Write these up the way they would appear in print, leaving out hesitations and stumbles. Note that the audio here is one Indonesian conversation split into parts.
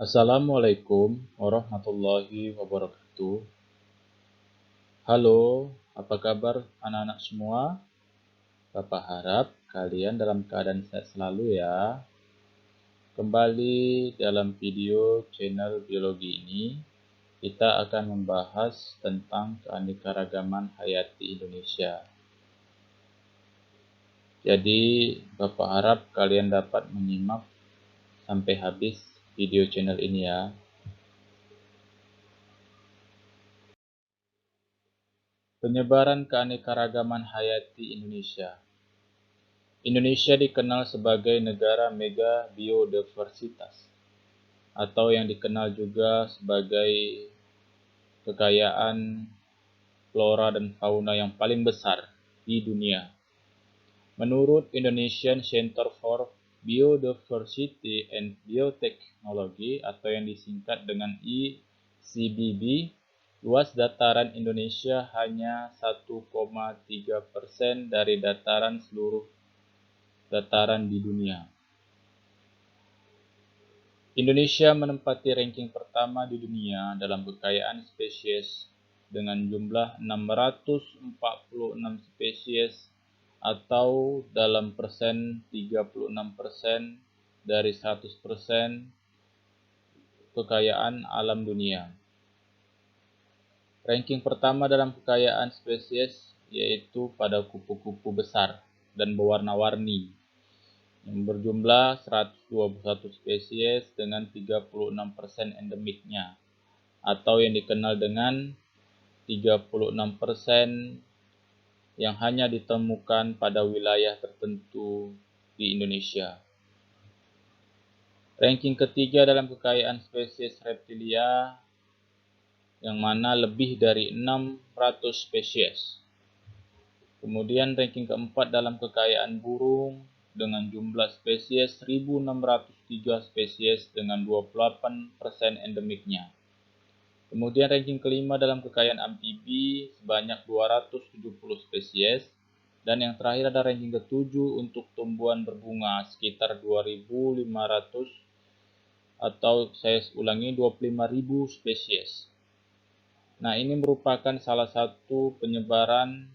Assalamualaikum warahmatullahi wabarakatuh. Halo, apa kabar anak-anak semua? Bapak harap kalian dalam keadaan sehat selalu ya. Kembali dalam video channel biologi ini, kita akan membahas tentang keanekaragaman hayati Indonesia. Jadi, Bapak harap kalian dapat menyimak sampai habis video channel ini ya. Penyebaran keanekaragaman hayati Indonesia. Indonesia dikenal sebagai negara mega biodiversitas, atau yang dikenal juga sebagai kekayaan flora dan fauna yang paling besar di dunia. Menurut Indonesian Center for Biodiversity and Biotechnology, atau yang disingkat dengan ICBB, luas dataran Indonesia hanya 1,3% dari dataran seluruh dataran di dunia. Indonesia menempati ranking pertama di dunia dalam kekayaan spesies dengan jumlah 646 spesies atau dalam persen 36% dari 100% kekayaan alam dunia. Ranking pertama dalam kekayaan spesies yaitu pada kupu-kupu besar dan berwarna-warni yang berjumlah 121 spesies dengan 36% endemiknya, atau yang dikenal dengan 36% yang hanya ditemukan pada wilayah tertentu di Indonesia. Ranking ketiga dalam kekayaan spesies reptilia, yang mana lebih dari 600 spesies. Kemudian ranking keempat dalam kekayaan burung dengan jumlah spesies 1.603 spesies dengan 28% endemiknya. Kemudian ranking kelima dalam kekayaan amfibi sebanyak 270 spesies. Dan yang terakhir ada ranking ketujuh untuk tumbuhan berbunga sekitar 2.500 atau saya ulangi 25.000 spesies. Nah, ini merupakan salah satu penyebaran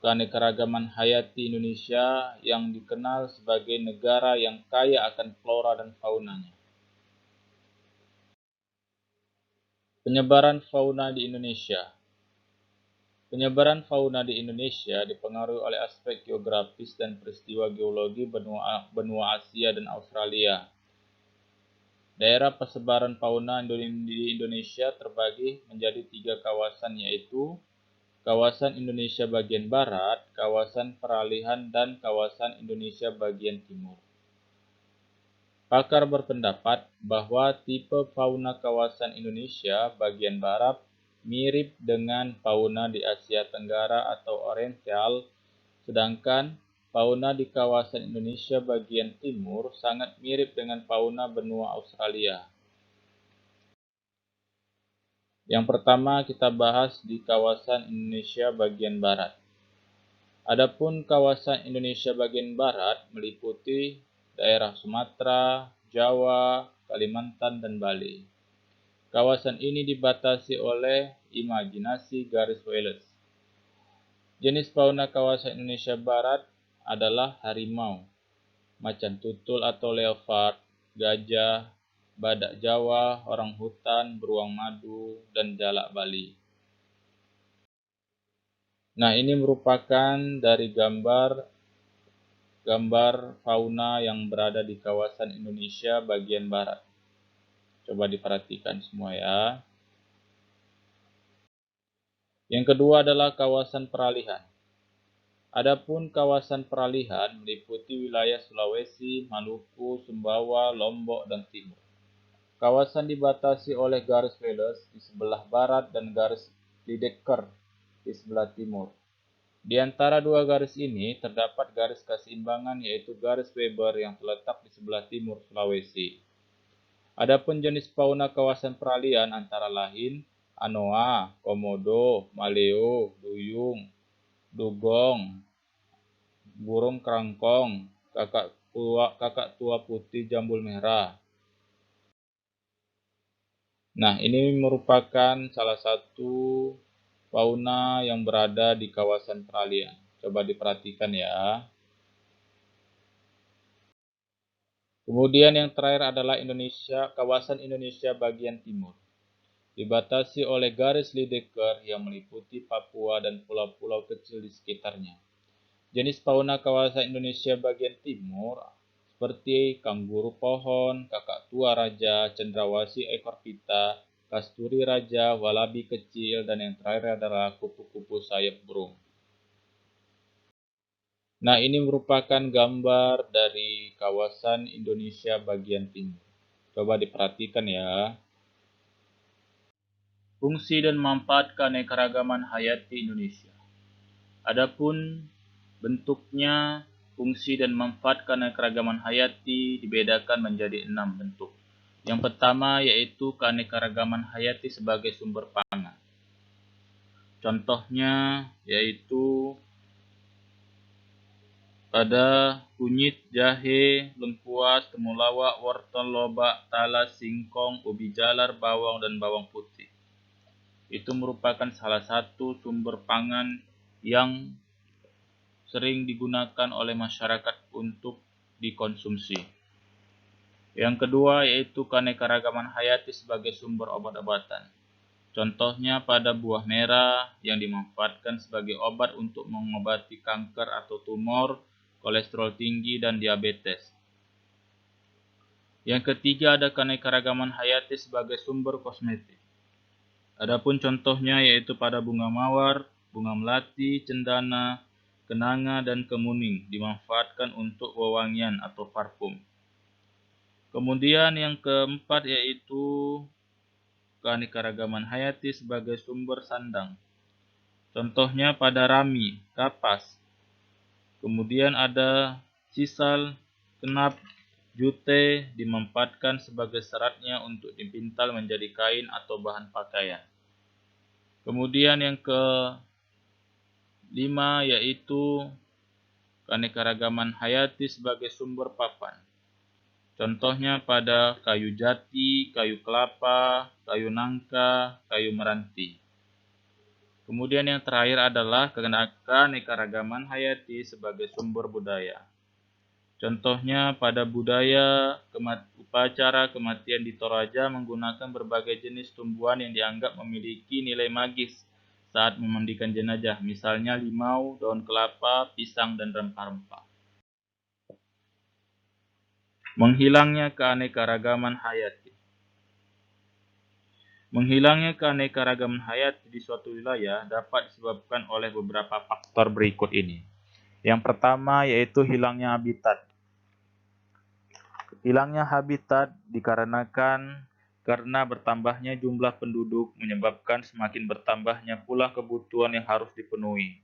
keanekaragaman hayati Indonesia yang dikenal sebagai negara yang kaya akan flora dan faunanya. Penyebaran fauna di Indonesia. Penyebaran fauna di Indonesia dipengaruhi oleh aspek geografis dan peristiwa geologi benua Asia dan Australia. Daerah persebaran fauna di Indonesia terbagi menjadi 3 kawasan, yaitu kawasan Indonesia bagian barat, kawasan peralihan, dan kawasan Indonesia bagian timur. Pakar berpendapat bahwa tipe fauna kawasan Indonesia bagian barat mirip dengan fauna di Asia Tenggara atau Oriental, sedangkan fauna di kawasan Indonesia bagian timur sangat mirip dengan fauna benua Australia. Yang pertama kita bahas di kawasan Indonesia bagian barat. Adapun kawasan Indonesia bagian barat meliputi daerah Sumatera, Jawa, Kalimantan, dan Bali. Kawasan ini dibatasi oleh imajinasi garis Wallace. Jenis fauna kawasan Indonesia barat adalah harimau, macan tutul atau leopard, gajah, badak Jawa, orang hutan, beruang madu, dan jalak Bali. Nah, ini merupakan dari gambar fauna yang berada di kawasan Indonesia bagian barat. Coba diperhatikan semua ya. Yang kedua adalah kawasan peralihan. Adapun kawasan peralihan meliputi wilayah Sulawesi, Maluku, Sumbawa, Lombok, dan Timur. Kawasan dibatasi oleh garis Wallace di sebelah barat dan garis Lydekker di sebelah timur. Di antara dua garis ini terdapat garis keseimbangan, yaitu garis Weber yang terletak di sebelah timur Sulawesi. Adapun jenis fauna kawasan peralihan antara lain anoa, komodo, maleo, duyung, dugong, burung kerangkong, kakak tua putih jambul merah. Nah, ini merupakan salah satu fauna yang berada di kawasan peralihan. Coba diperhatikan ya. Kemudian yang terakhir adalah Indonesia, kawasan Indonesia bagian timur. Dibatasi oleh garis Lydekker yang meliputi Papua dan pulau-pulau kecil di sekitarnya. Jenis fauna kawasan Indonesia bagian timur seperti kanguru pohon, kakak tua raja, cendrawasih ekor pita, kasturi raja, walabi kecil, dan yang terakhir adalah kupu-kupu sayap burung. Nah, ini merupakan gambar dari kawasan Indonesia bagian timur. Coba diperhatikan ya. Fungsi dan manfaat keanekaragaman hayati Indonesia. Adapun bentuknya, fungsi dan manfaat keanekaragaman hayati dibedakan menjadi 6 bentuk. Yang pertama yaitu keanekaragaman hayati sebagai sumber pangan. Contohnya yaitu pada kunyit, jahe, lengkuas, temulawak, wortel, lobak, talas, singkong, ubi jalar, bawang, dan bawang putih. Itu merupakan salah satu sumber pangan yang sering digunakan oleh masyarakat untuk dikonsumsi. Yang kedua yaitu keanekaragaman hayati sebagai sumber obat-obatan. Contohnya pada buah merah yang dimanfaatkan sebagai obat untuk mengobati kanker atau tumor, kolesterol tinggi, dan diabetes. Yang ketiga ada keanekaragaman hayati sebagai sumber kosmetik. Adapun contohnya yaitu pada bunga mawar, bunga melati, cendana, kenanga, dan kemuning dimanfaatkan untuk wewangian atau parfum. Kemudian yang keempat yaitu keanekaragaman hayati sebagai sumber sandang. Contohnya pada rami, kapas. Kemudian ada sisal, kenap, jute dimanfaatkan sebagai seratnya untuk dipintal menjadi kain atau bahan pakaian. Kemudian yang kelima yaitu keanekaragaman hayati sebagai sumber papan. Contohnya pada kayu jati, kayu kelapa, kayu nangka, kayu meranti. Kemudian yang terakhir adalah keanekaragaman hayati sebagai sumber budaya. Contohnya pada budaya upacara kematian di Toraja menggunakan berbagai jenis tumbuhan yang dianggap memiliki nilai magis saat memandikan jenazah, misalnya limau, daun kelapa, pisang, dan rempah-rempah. Menghilangnya keanekaragaman hayati. Menghilangnya keanekaragaman hayati di suatu wilayah dapat disebabkan oleh beberapa faktor berikut ini. Yang pertama yaitu hilangnya habitat. Hilangnya habitat dikarenakan karena bertambahnya jumlah penduduk menyebabkan semakin bertambahnya pula kebutuhan yang harus dipenuhi.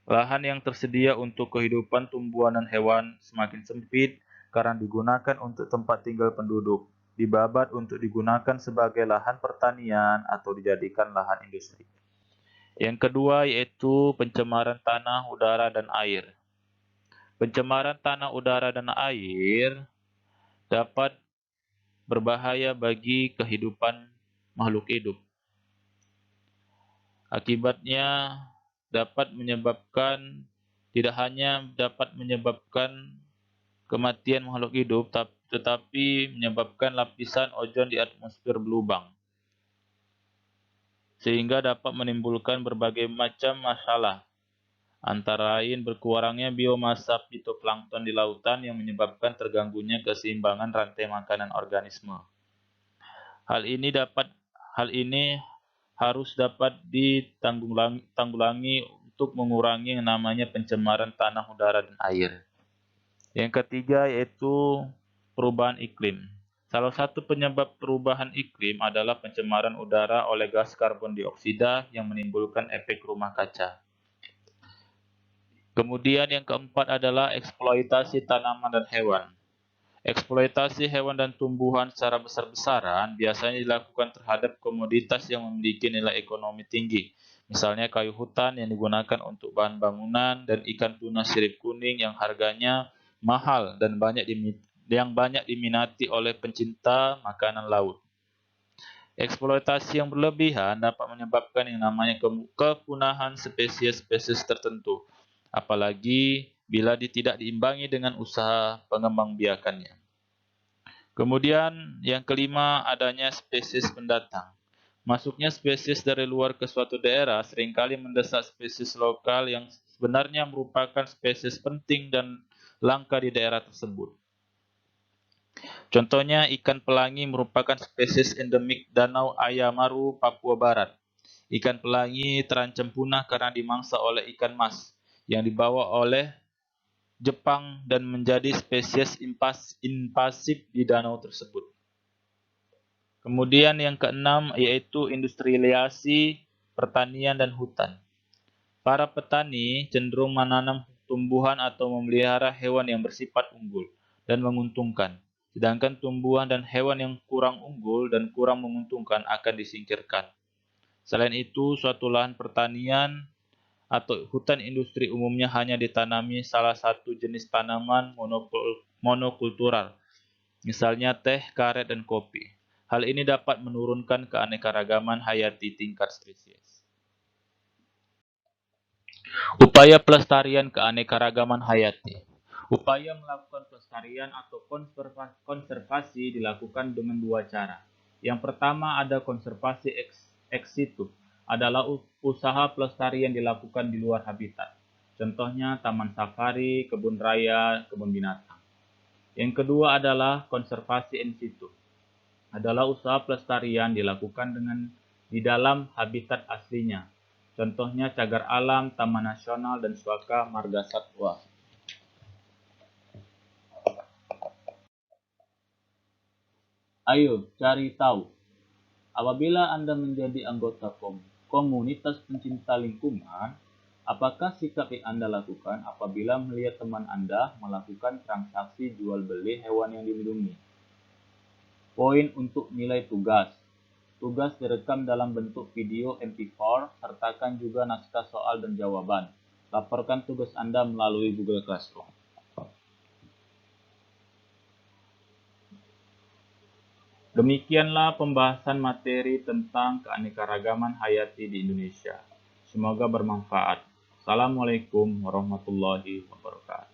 Lahan yang tersedia untuk kehidupan tumbuhan dan hewan semakin sempit karena digunakan untuk tempat tinggal penduduk, dibabat untuk digunakan sebagai lahan pertanian atau dijadikan lahan industri. Yang kedua yaitu pencemaran tanah, udara, dan air. Pencemaran tanah, udara, dan air dapat berbahaya bagi kehidupan makhluk hidup. Akibatnya tidak hanya dapat menyebabkan kematian makhluk hidup, tetapi menyebabkan lapisan ozon di atmosfer berlubang, sehingga dapat menimbulkan berbagai macam masalah, antara lain berkurangnya biomasa fitoplankton di lautan yang menyebabkan terganggunya keseimbangan rantai makanan organisme. Hal ini harus dapat ditanggulangi untuk mengurangi yang namanya pencemaran tanah, udara, dan air. Yang ketiga yaitu perubahan iklim. Salah satu penyebab perubahan iklim adalah pencemaran udara oleh gas karbon dioksida yang menimbulkan efek rumah kaca. Kemudian yang keempat adalah eksploitasi tanaman dan hewan. Eksploitasi hewan dan tumbuhan secara besar-besaran biasanya dilakukan terhadap komoditas yang memiliki nilai ekonomi tinggi. Misalnya kayu hutan yang digunakan untuk bahan bangunan dan ikan tuna sirip kuning yang harganya mahal dan banyak diminati oleh pencinta makanan laut. Eksploitasi yang berlebihan dapat menyebabkan yang namanya kepunahan spesies-spesies tertentu, apalagi bila tidak diimbangi dengan usaha pengembangbiakannya. Kemudian yang kelima, adanya spesies pendatang. Masuknya spesies dari luar ke suatu daerah seringkali mendesak spesies lokal yang sebenarnya merupakan spesies penting dan langka di daerah tersebut. Contohnya, ikan pelangi merupakan spesies endemik Danau Ayamaru, Papua Barat. Ikan pelangi terancam punah karena dimangsa oleh ikan mas yang dibawa oleh Jepang dan menjadi spesies invasif di danau tersebut. Kemudian yang keenam yaitu industrialisasi pertanian dan hutan. Para petani cenderung menanam tumbuhan atau memelihara hewan yang bersifat unggul dan menguntungkan, sedangkan tumbuhan dan hewan yang kurang unggul dan kurang menguntungkan akan disingkirkan. Selain itu, suatu lahan pertanian atau hutan industri umumnya hanya ditanami salah satu jenis tanaman monokultural, misalnya teh, karet, dan kopi. Hal ini dapat menurunkan keanekaragaman hayati tingkat spesies. Upaya pelestarian keanekaragaman hayati. Upaya melakukan pelestarian atau konservasi dilakukan dengan dua cara. Yang pertama ada konservasi ex situ, adalah usaha pelestarian dilakukan di luar habitat. Contohnya taman safari, kebun raya, kebun binatang. Yang kedua adalah konservasi in situ, adalah usaha pelestarian dilakukan di dalam habitat aslinya. Contohnya cagar alam, taman nasional, dan suaka marga satwa. Ayo cari tahu. Apabila Anda menjadi anggota komunitas pencinta lingkungan, apakah sikap yang Anda lakukan apabila melihat teman Anda melakukan transaksi jual beli hewan yang dilindungi? Poin untuk nilai tugas. Tugas direkam dalam bentuk video MP4, sertakan juga naskah soal dan jawaban. Laporkan tugas Anda melalui Google Classroom. Demikianlah pembahasan materi tentang keanekaragaman hayati di Indonesia. Semoga bermanfaat. Assalamualaikum warahmatullahi wabarakatuh.